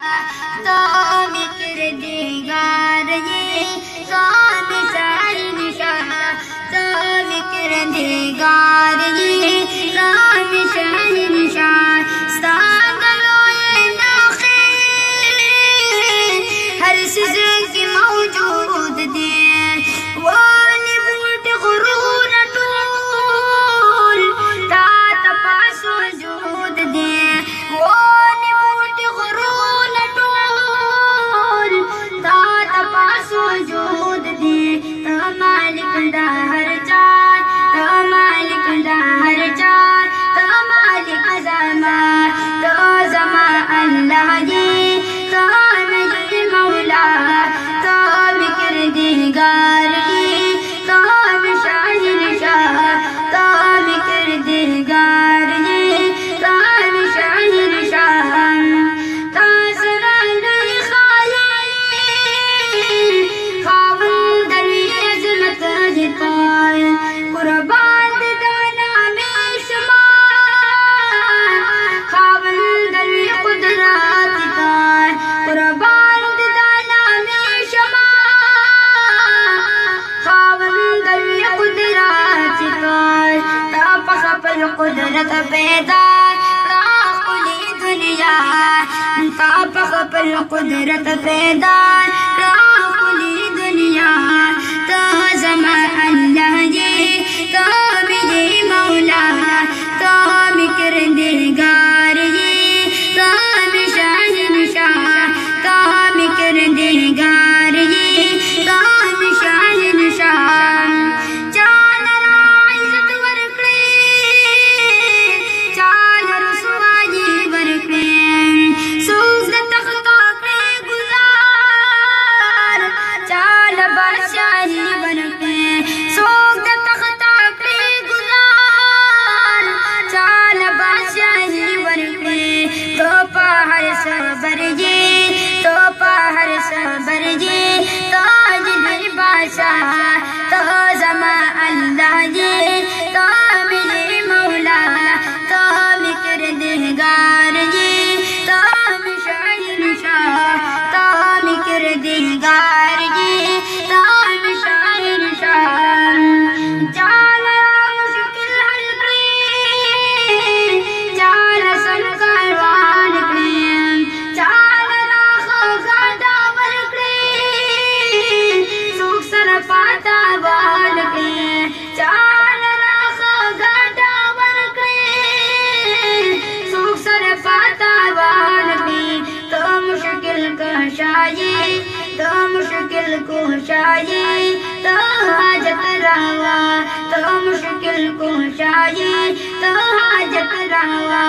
तो किरदार ये कौन शाइन शाह तो किरदार ये कौन शाइन शाह सागलो ये नौखे हर सीज़न की मौजूद दे वो निबूट गुरूर टूल ता तपास वजूद दे वो कुदरत पैदा खुली दुनिया कुदरत पैदा खुली दुनिया तो जमा अल्लाह ये तो मेरे मौला तो किरदार ये तो शाहिन शाह तो किरदार ये तो शाहिन शाह तो जमा अल्लाह ये तो मेरे मौला तो किरदार ये तो शाहिन शाह तो किरदार ये तो शाहिन शाह जाला मुश्किल हल जाला सन कारवान जाला राखो गादा वर्क सुख सर पाता बाल के चाल राखो गादा वर्क सुख सर पाता बाल के तो मुश्किल कुशाई तो मुश्किल कुशाई तो हाजत रवा तो मुश्किल कुशाई तो हाजत रवा